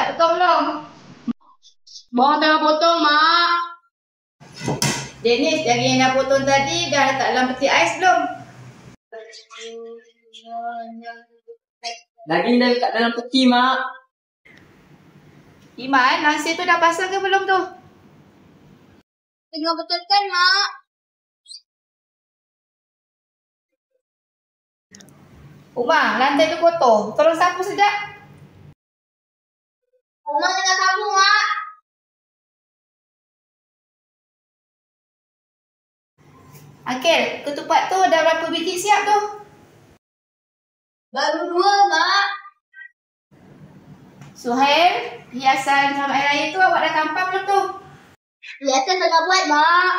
dah potong belum? Bawang tengah potong, Mak. Dennis, yang dah potong tadi dah letak dalam peti ais belum? Daging dah letak dalam peti, Mak. Iman, nasi tu dah pasang ke belum tu? Tengah betulkan, Mak. Umar, lantai tu kotor. Tolong sapu sekejap. Umar tengah sapu, Mak. Akil, ketupat tu dah berapa biji siap tu? Baru 2, Mak. Suhail, hiasan selamat hari raya tu awak dah tampal belum tu? Hiasan tengah buat, Mak.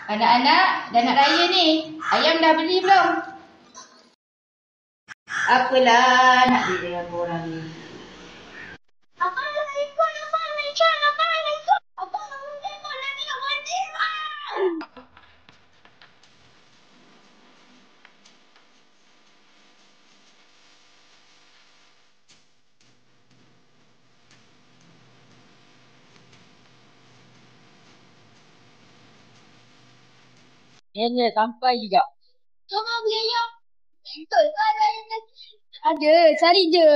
Anak-anak, dah nak raya ni. Ayam dah beli belum? Apalah nak beli dengan korang ni. Ya, sampai juga. Tolong beli ayam. Betul ke ada ayam lagi? Ada, cari je.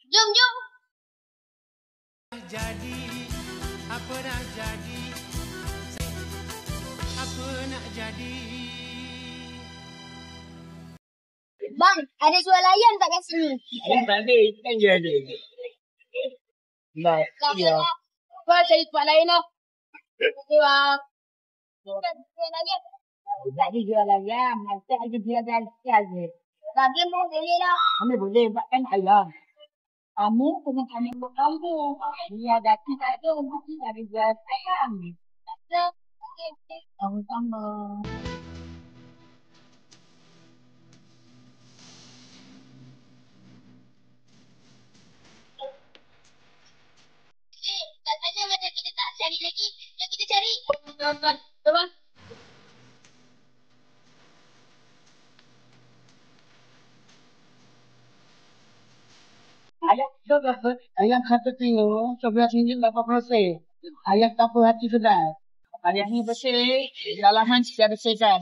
Jom, jom. Jadi, apa nak jadi? Apa nak jadi? Bang, ada jual ayam tak kat sini? Ayam tak ada, ikan je ada. Baik, ya. Apa cari tempat lain lah. Okey, bang. Jual ayam. Tak ada jual ayam, nanti ada jual ayam je. Lagi mau beli lah. Kami boleh buatkan ayam. Kamu kena kami buat kamu. Dia ada kita tu, mesti ada jual ayam. Sama-sama. Katanya macam kita tak cari lagi. Yang kita cari. Coba. Ayam satu kilo, 11 ringgit 80 sen. Ayam tanpa hati sedap. Ayam ni bersih, dalaman sudah bersihkan.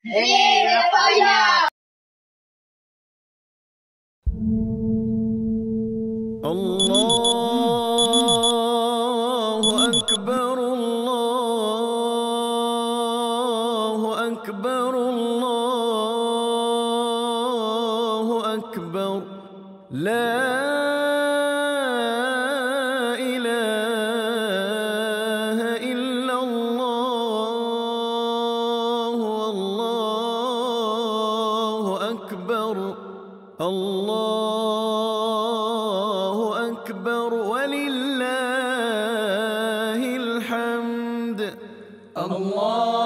Berapa ayam? Allahu Akbar, Allahu Akbar, Allahu Akbar. La ilaha illallah, Allahu Akbar, Allahu Akbar, walillahil hamd. Allahu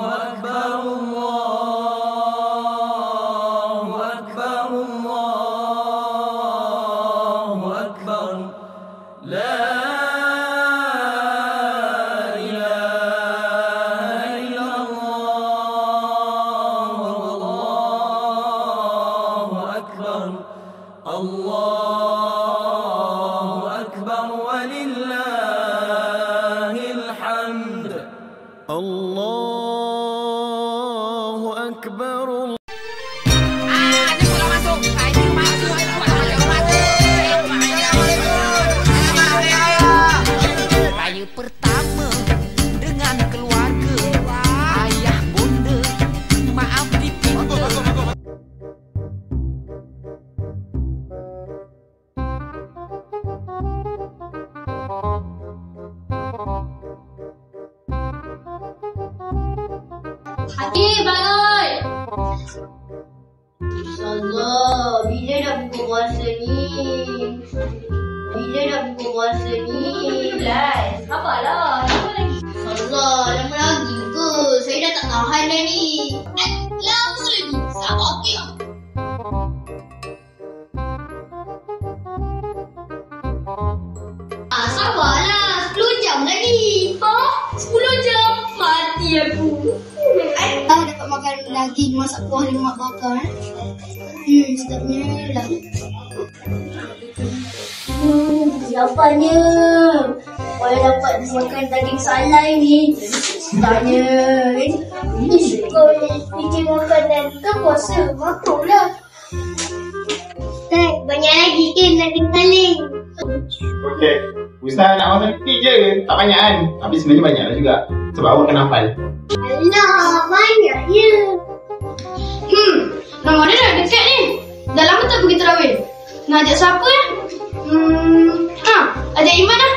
Akbar, Allahu Akbar, Allahu Akbar. La ilaha illallah, Allahu Akbar, Allahu Akbar, walillahil hamd. Allahu Akbar. Raya pertama dengan keluarga, ayah bunda, maaf dipinta. Haji, bangun. InsyaAllah, bila dah buka puasa ni? Bila dah buka puasa ni? Lais, sabarlah. Lama lagi. Allah, lama lagi ke? Saya dah tak tahan dah ni. Lama lagi. Sabar okey lah. Sabarlah. 10 jam lagi. Ha? 10 jam? Mati aku. Tahu dapat makan Lagi masak kuah lemak bakar. Sedapnya lah. Lapanya. Kalau dapat makan daging salai ni, sedapnya. Kalau bikin makanan tu puasa, makruhlah. Ustaz, banyak lagi ke daging saling? Okey. Ustaz nak masak sikit je. Tak banyak kan? Tapi sebenarnya banyak lah juga. Sebab awak kena hafal. Alah, banyak je. Ramadan dah dekat ni. Dah lama tak pergi tarawih. Nak ajak siapa ya? Ajak Iman lah.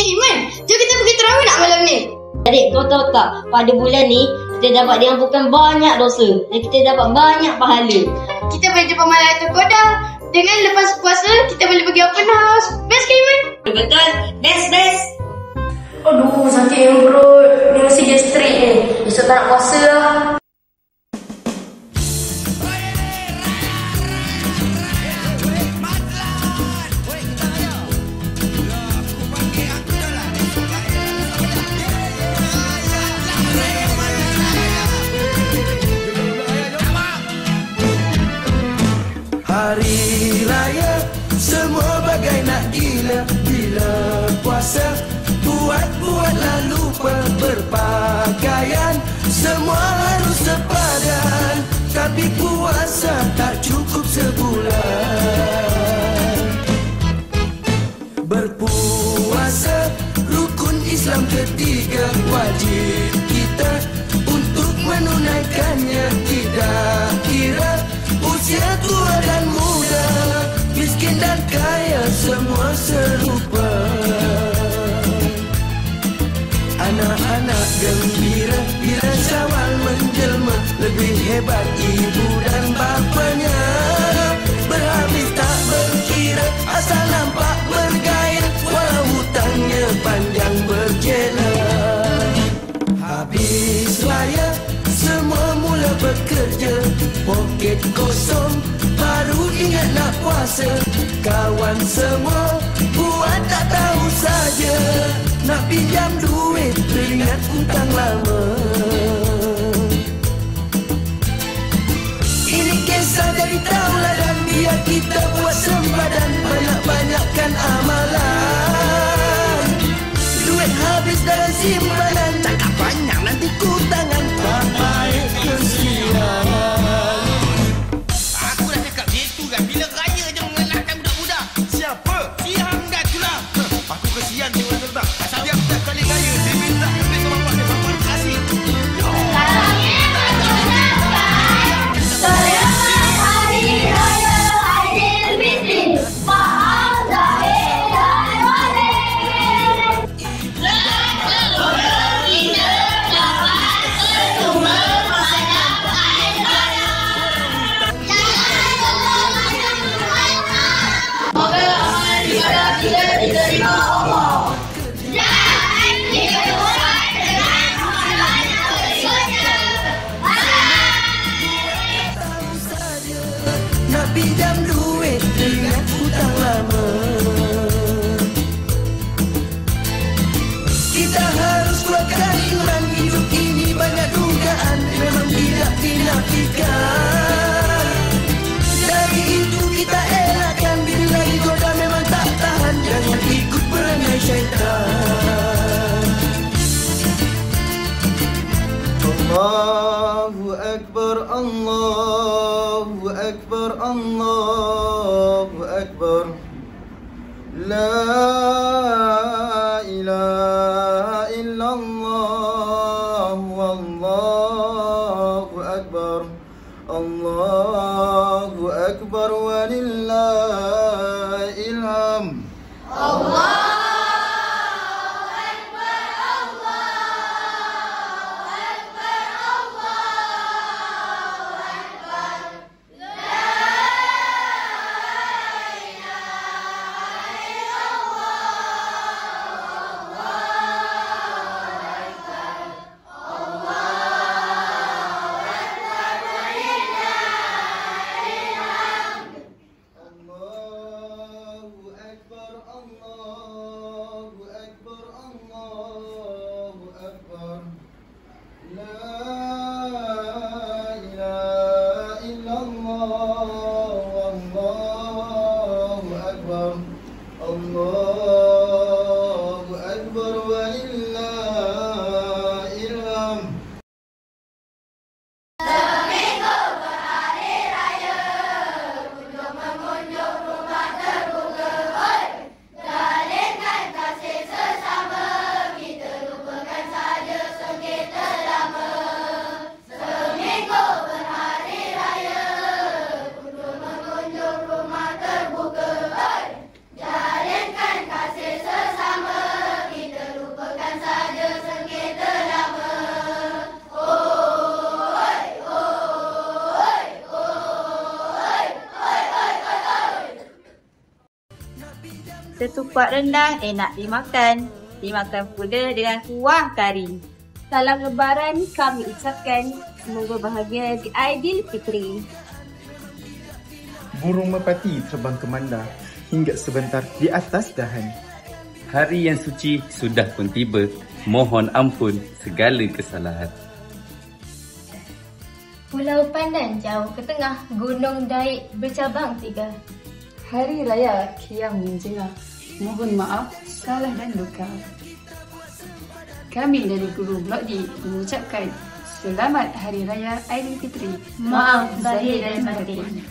Iman, jom kita pergi tarawih nak malam ni. Adik, kau tahu tak? Pada bulan ni, kita dapat diampunkan banyak dosa. Dan kita dapat banyak pahala. Kita boleh jumpa Malaikat Qadar. Dengan lepas puasa, kita boleh pergi open house. Best ke Iman? Betul? Best. Aduh, sakit yang perut. Ni mesti gastrik ni. Besok tak nak puasa lah. Hari raya semua bagai nak gila. Bila puasa buat-buatlah lupa berpakaian. Semua harus sepadan. Tapi puasa tak cukup sebulan. Berpuasa rukun Islam ketiga. Wajib kita untuk menunaikannya. Tidak kira usia tua dan muda, miskin dan kaya semua serupa. Anak-anak gembira bila Syawal menjelma. Lebih hebat ibu dan bapanya. Berhabis tak berkira, asal nampak bergairah. Walau hutangnya panjang berjela. Habis raya semua mula bekerja. Poket kosong baru ingat nak puasa. Kawan semua buat tak tahu saja. Nak pinjam duit teringat hutang lama. Ini kisah dari taulah dan biar kita buat sempadan. Banyak-banyakkan amalan. Duit habis dalam simpanan. Cakap banyak nanti kutangan. Tak baik kesian. Aku dah cakap dia tu kan. Bila raya je mengenalkan budak-budak. Siapa? Si Hamdan tu lah. Aku kesian dia orang terbang. Setiap kali raya dia minta kepis sama buat dia. Apa dia kasih? Nak pinjam duit dengan hutang lama. Kita harus kuatkan iman. Hidup ini banyak dugaan. Memang tidak dinafikan. Dari itu kita elakkan. Bila digoda memang tak tahan. Jangan ikut perangai syaitan. Allahu Akbar, Allahu Akbar, Allahu Akbar. La ilaha illallah, wallahu akbar. Allahu Akbar walillahil hamd. أكبر الله أكبر ولله الحمد. Ketupat rendang enak dimakan. Dimakan pula dengan kuah kari. Salam Lebaran kami ucapkan. Semoga bahagia di Aidilfitri. Burung merpati terbang ke mandar hingga sebentar di atas dahan. Hari yang suci sudah pun tiba. Mohon ampun segala kesalahan. Pulau Pandan jauh ke tengah, Gunung Daik bercabang 3. Hari Raya kiam menjengah. Mohon maaf salah dan luka. Kami dari Guru Blok D mengucapkan Selamat Hari Raya Aidilfitri. Maaf zahir dan batin.